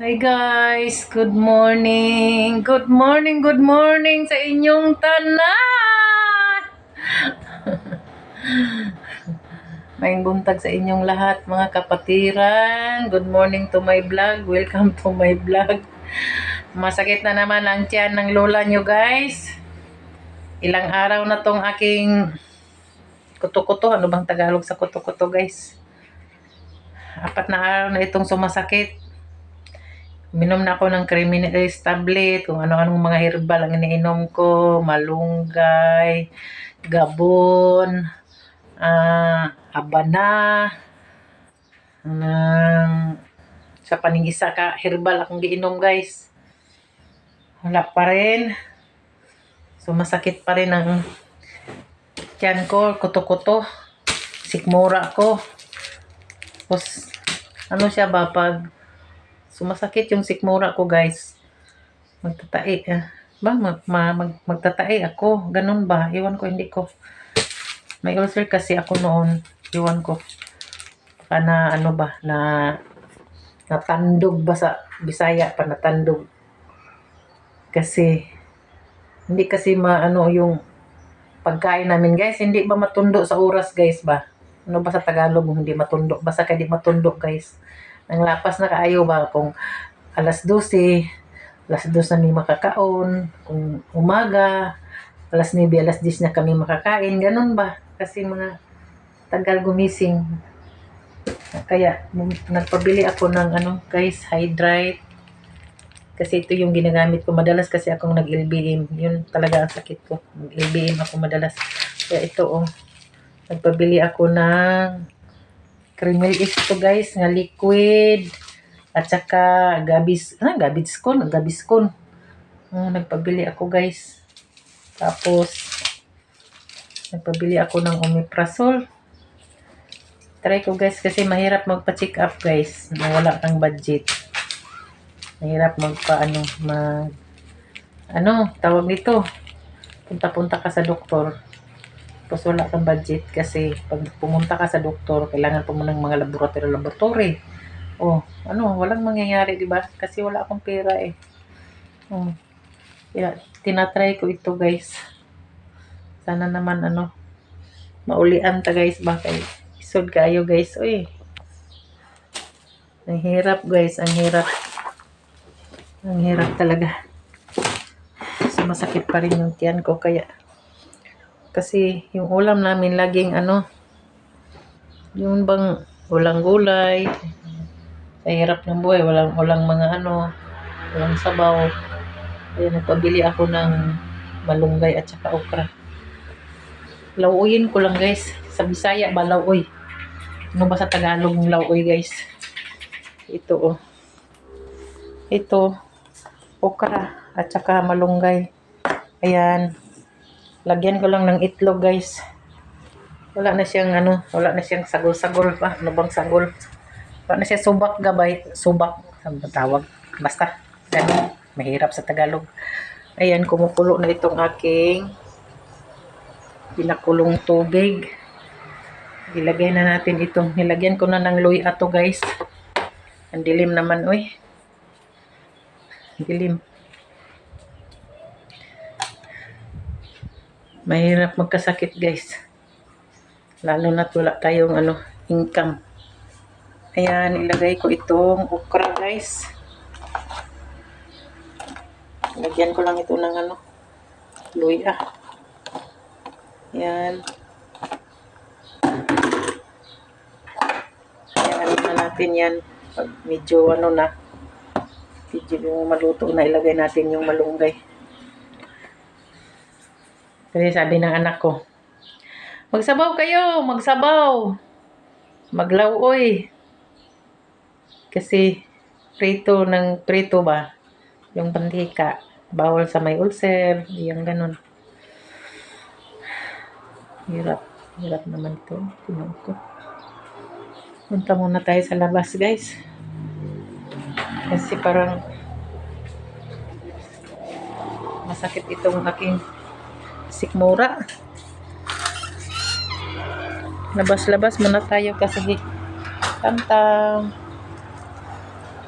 Hi guys, good morning. Good morning, good morning sa inyong tanan. Maayong buntag sa inyong lahat mga kapatiran. Good morning to my vlog. Welcome to my vlog. Masakit na naman ang tiyan ng lola nyo guys. Ilang araw na tong aking kuto-kuto. Ano bang Tagalog sa kuto-kuto guys? 4 na araw na itong sumasakit. Minom na ako ng Creamilis tablet, kung ano-anong mga herbal ang iniinom ko, malunggay, gabon, abana, sa paningisa ka herbal akong giinom guys. Wala pa rin. Sumasakit pa rin ang tiyan ko, kuto-kuto, sikmura ko. Tapos, ano siya ba, pag sumasakit yung sikmura ko guys, magtatae magtatae ako, ganun ba, iwan ko, hindi ko, may ulcer kasi ako noon, iwan ko, baka na ano ba, na natandog ba sa Bisaya pa, natandog kasi hindi kasi maano yung pagkain namin guys, hindi ba matundo sa oras guys ba, ano ba sa Tagalog hindi matundo, basta kaya di matundo guys, ang lapas na kaayo ba, kung alas 12 na may makakaon, kung umaga, alas 9, alas 10 na kami makakain, ganun ba? Kasi mga tagal gumising. Kaya, nagpabili ako ng guys, Hydrate. Kasi ito yung ginagamit ko. Madalas kasi akong nag-LBM. Yun talaga ang sakit ko. Nag-LBM ako madalas. Kaya ito, nagpabili ako ng Creamilis to guys, nga liquid. At saka Gaviscon. Nagpabili ako guys. Tapos nagpabili ako ng Omeprazole. Try ko guys kasi mahirap magpa-check up guys. Wala kang budget. Mahirap tawag nito. Punta-punta ka sa doktor. Tapos wala kang budget kasi pag pumunta ka sa doktor, kailangan po mo ng mga laboratory. Walang mangyayari, di ba? Kasi wala akong pera eh. Kaya tinatry ko ito guys. Sana naman maulian ta guys, baka isod kayo guys. Ang hirap guys, ang hirap talaga. Sumasakit pa rin yung tiyan ko, kaya kasi yung ulam namin laging yung bang walang gulay. Sa hirap ng buhay, walang walang sabaw. Kaya nagpabili ako ng malunggay at saka okra. Lauuyin ko lang guys. Sa Bisaya ba lauoy? Ano ba sa Tagalog ng lauoy guys? Ito Ito, okra at saka malunggay. Ayan. Lagyan ko lang ng itlog guys. Wala na siyang sagol-sagol pa. Ano bang sagol? Wala na siya subak gabay. Subak. Ang tawag. Basta. Ganun. Mahirap sa Tagalog. Ayan, kumukulo na itong aking pinakulong tubig. Ilagay na natin itong, nilagyan ko na ng loy ato guys. Ang dilim naman, dilim. Mahirap magkasakit guys. Lalo na't wala tayong income. Ayan, ilagay ko itong okra guys. Lagyan ko lang ito ng luya. Ayan. Ayan na natin yan. Pag medyo medyo maluto na, ilagay natin yung malunggay. Kasi sabi ng anak ko, magsabaw kayo, magsabaw. Maglauoy. Kasi prito ba? Yung pantika. Bawal sa may ulcer. Yung ganun. Hirap naman ito. Tingnan ko. Punta muna tayo sa labas guys. Kasi parang masakit itong aking sikmura. Labas muna tayo kasi tantang.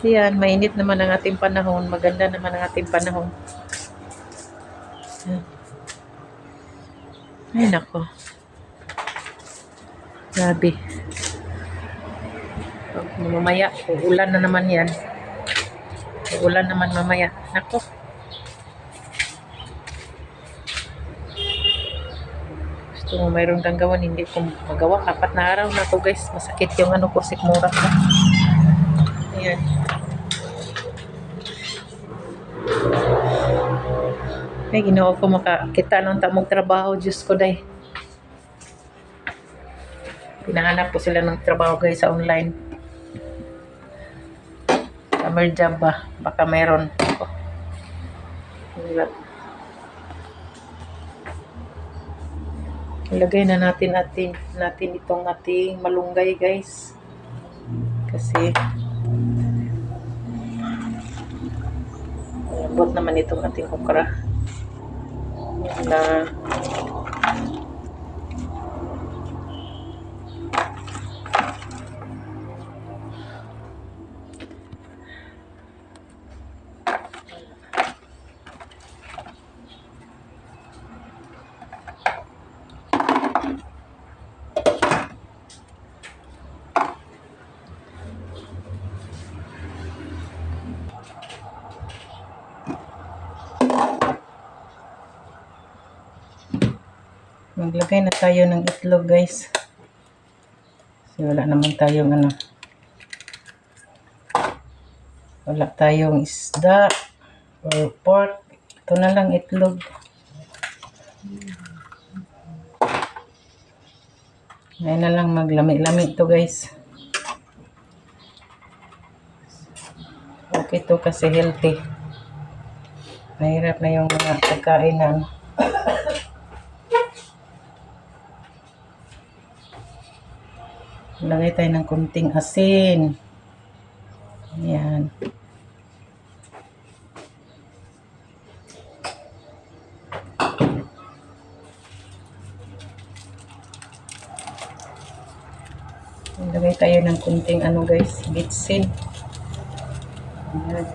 Yan, mainit naman ang ating panahon. Maganda naman ang ating panahon. Ay, nako. Grabe. Mamaya, uulan na naman yan. Uulan naman mamaya. Nako. Gusto mo mayroon kang gawan, hindi ko magawa. 4 na araw na to guys. Masakit yung ano ko, sikmura ko. Ayan. Ay, ginawa ko makakita ng tamong trabaho. Diyos ko, day. Pinahanap po sila ng trabaho guys sa online. Summer job ba? Baka mayroon. Oh. Ilagay na natin itong ating malunggay guys. Kasi malambot naman itong ating okra. Na maglagay na tayo ng itlog guys. Kasi wala naman tayong ano. Wala tayong isda or pork. Ito na lang itlog. Ngayon na lang maglami-lami ito guys. Okay to kasi healthy. Mahirap na yung mga pagkain na lagay tayo ng kunting asin. Ayan. Lagay tayo ng kunting ano guys, bitsin. Ayan.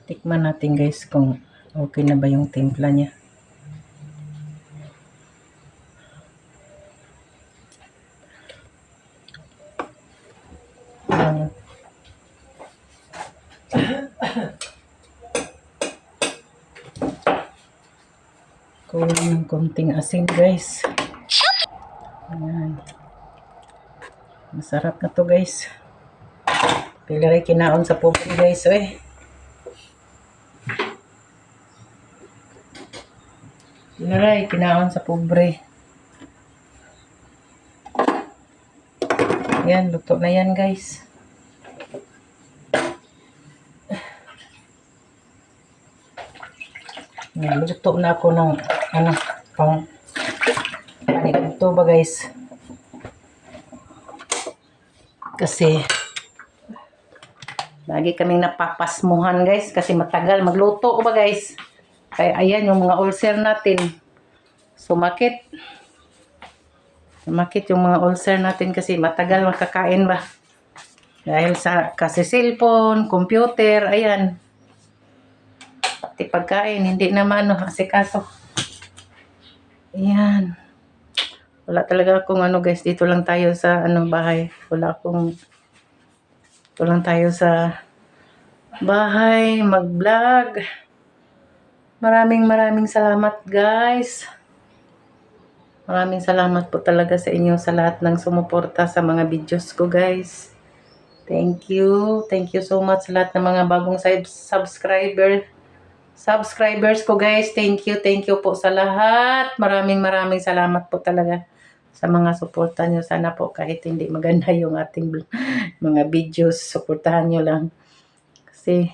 Tikman natin guys kung okay na ba yung timpla niya. Kulang ng konting asin guys. Ayan. Masarap na to guys. Pilari kinaon sa pobre guys eh. Pilari kinaon sa pobre. Ayan, luto na yan guys. Nagluto na ako ng ano, pang panito ba guys. Kasi lagi kaming napapasmuhan guys kasi matagal magluto ba guys. Kaya ayan yung mga ulcer natin. Sumakit yung mga ulcer natin kasi matagal makakain ba. Dahil sa kasi cellphone, computer, ayan. Pati pagkain, hindi naman asikaso. Ayan. Wala talaga akong ano guys, dito lang tayo sa bahay. Dito lang tayo sa bahay, mag-vlog. Maraming salamat guys. Maraming salamat po talaga sa inyo sa lahat ng sumuporta sa mga videos ko guys. Thank you. Thank you so much sa lahat ng mga bagong subscribers ko guys. Thank you po sa lahat. Maraming salamat po talaga sa mga suporta nyo. Sana po kahit hindi maganda yung ating mga videos, suportahan nyo lang. Kasi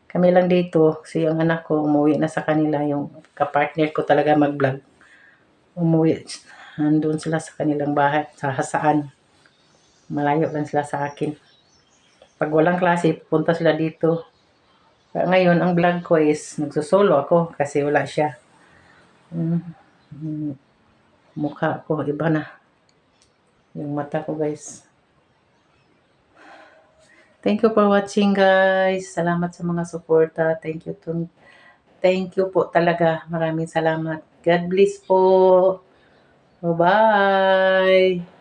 Kami lang dito, si yung anak ko umuwi na sa kanila, yung kapartner ko talaga mag-vlog. Umuwi, nandun sila sa kanilang bahay, sa hasaan. Malayo lang sila sa akin. Pag walang klase, pupunta sila dito. Kaya ngayon, ang vlog ko is, nagsusolo ako kasi wala siya. Mukha ko, iba na. Yung mata ko, guys. Thank you for watching, guys. Salamat sa mga suporta. Thank you po talaga. Maraming salamat. God bless po. Bye-bye.